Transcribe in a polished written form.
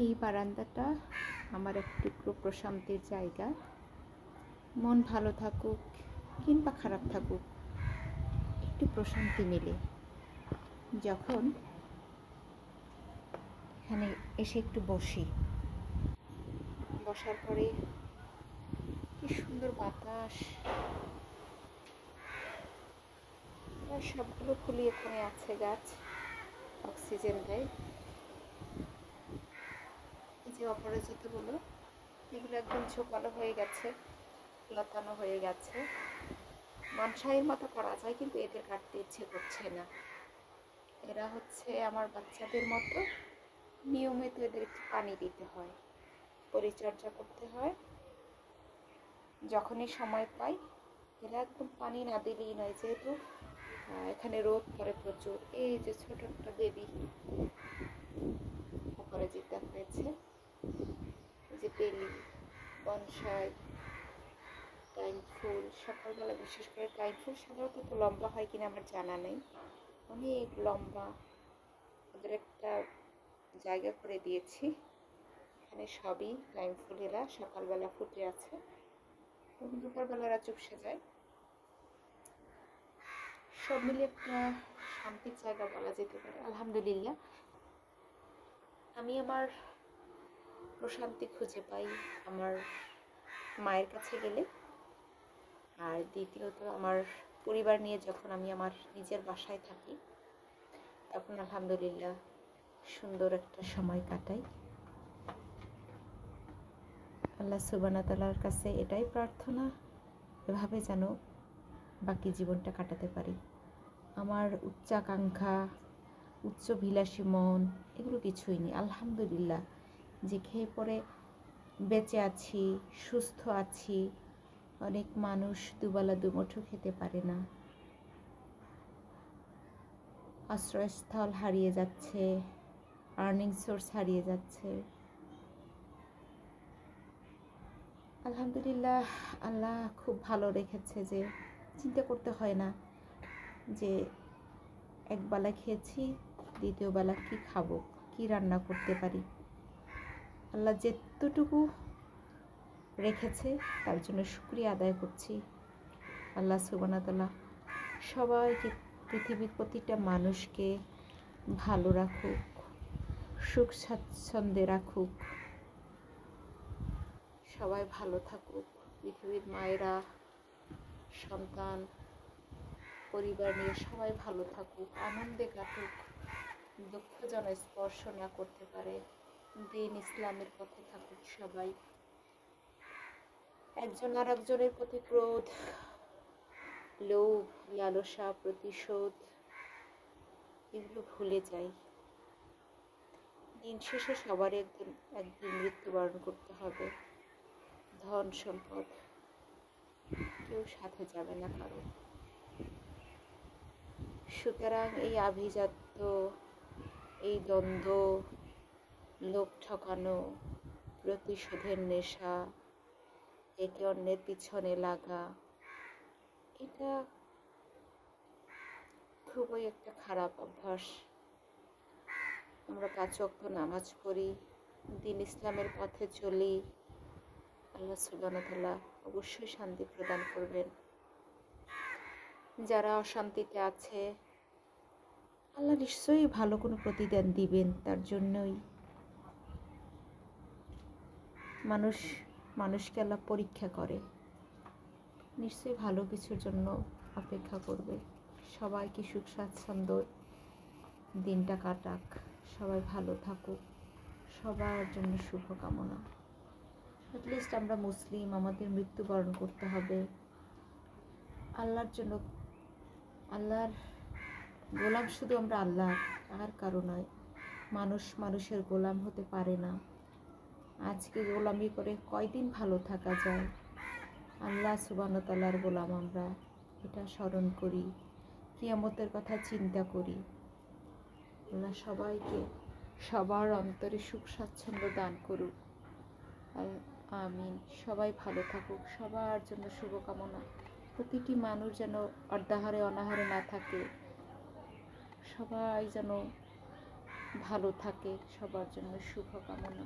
এই বারান্দাটা আমার একটু প্রশান্তির জায়গা। মন ভালো থাকুক কিংবা খারাপ থাকুক, একটু প্রশান্তি মেলে যখন এখানে এসে একটু বসি। বসার পরে কি সুন্দর বাতাস, সবগুলো ফুলই এখানে আছে, গাছ অক্সিজেন দেয়। এই যে অপরাজিতগুলো, এগুলো একদম ঝোপালো হয়ে গেছে, লতানো হয়ে গেছে। মানসাইয়ের মতো করা যায়, কিন্তু এদের কাটতে ইচ্ছে করছে না। এরা হচ্ছে আমার বাচ্চাদের মতো, নিয়মিত এদের একটু পানি দিতে হয়, পরিচর্যা করতে হয়। যখনই সময় পাই, এরা একদম পানি না দিলেই নয়। যেহেতু এখানে রোদ পড়ে প্রচুর। এই যে ছোট একটা বেবি অপরাজিতা হয়েছে, এই যে বেলি, বনসাই, টাইম ফুল। সকালবেলা বিশেষ করে টাইম ফুল সাধারণত তো লম্বা হয় কিনা আমার জানা নেই, অনেক লম্বা। ওদের একটা জায়গা করে দিয়েছি, এখানে সবই টাইম ফুলেরা সকালবেলা ফুটে আছে এবং দুপুরবেলা এরা চুপসে যায়। সব মিলে একটা শান্তির জায়গা বলা যেতে পারে। আলহামদুলিল্লাহ, আমি আমার প্রশান্তি খুঁজে পাই আমার মায়ের কাছে গেলে। আর দ্বিতীয়ত, আমার পরিবার নিয়ে যখন আমি আমার নিজের বাসায় থাকি, তখন আলহামদুলিল্লাহ সুন্দর একটা সময় কাটাই। আল্লাহ সুবহানাহু ওয়া তাআলার কাছে এটাই প্রার্থনা, এভাবে যেন বাকি জীবনটা কাটাতে পারি। আমার উচ্চাকাঙ্ক্ষা, উচ্চভিলাষী মন, এগুলো কিছুই নেই। আলহামদুলিল্লাহ, যে খেয়ে পরে বেঁচে আছি, সুস্থ আছি। অনেক মানুষ দুবেলা দুমুঠো খেতে পারে না, আশ্রয়স্থল হারিয়ে যাচ্ছে, আর্নিং সোর্স হারিয়ে যাচ্ছে। আলহামদুলিল্লাহ, আল্লাহ খুব ভালো রেখেছে যে চিন্তা করতে হয় না যে একবেলা খেয়েছি, দ্বিতীয় বেলা কি খাবো, কি রান্না করতে পারি। আল্লাহ যেতটুকু রেখেছে তার জন্য শুকরিয়া আদায় করছি। আল্লাহ সুবহানাহু ওয়া তাআলা সবাইকে, পৃথিবীর প্রতিটা মানুষকে ভালো রাখুক, সুখ স্বাচ্ছন্দ্যে রাখুক, সবাই ভালো থাকুক। পৃথিবীর মায়েরা, সন্তান, পরিবার নিয়ে সবাই ভালো থাকুক, আনন্দে কাটুক, দুঃখ যেন স্পর্শ না করতে পারে। দিন ইসলামের পথে থাকুক সবাই। একজন আর একজনের প্রতি ক্রোধ, লোভ, লালসা, প্রতিশোধ, এগুলো ভুলে যাই। দিন শেষে সবার একদিন মৃত্যুবরণ করতে হবে। ধন সম্পদ কেউ সাথে যাবে না কারো। সুতরাং এই আভিজাত্য, এই দ্বন্দ্ব, লোক ঠকানো, প্রতিশোধের নেশা, একে অন্যের পিছনে লাগা, এটা খুবই একটা খারাপ অভ্যাস। আমরা 5 ওয়াক্ত নামাজ পড়ি, দিন ইসলামের পথে চলি, আল্লাহ সুবহানাহু ওয়া তাআলা অবশ্যই শান্তি প্রদান করবেন। যারা অশান্তিতে আছে, আল্লাহ নিশ্চয়ই ভালো কোনো প্রতিদান দিবেন। তার জন্যই মানুষকে আল্লাহ পরীক্ষা করে, নিশ্চয়ই ভালো কিছুর জন্য অপেক্ষা করবে। সবাইকে সুখ স্বাচ্ছন্দ্য দিনটা কাটাক, সবাই ভালো থাকুক, সবার জন্য শুভকামনা। অ্যাটলিস্ট আমরা মুসলিম, আমাদের মৃত্যুবরণ করতে হবে আল্লাহর জন্য। আল্লাহর গোলাম শুধু আমরা, আল্লাহ আর কারো নয়। মানুষের গোলাম হতে পারে না। আজকে গোলামি করে কয়দিন ভালো থাকা যায়? আল্লাহ সুবহানাহু ওয়া তাআলার গোলাম আমরা, এটা স্মরণ করি, কিয়ামতের কথা চিন্তা করি। আল্লাহ সবাইকে সবার অন্তরে সুখ স্বাচ্ছন্দ্য দান করুক। আমিন। সবাই ভালো থাকুক, সবার জন্য শুভকামনা। প্রতিটি মানুষ যেন অর্ধাহারে অনাহারে না থাকে, সবাই যেন ভালো থাকে, সবার জন্য শুভকামনা।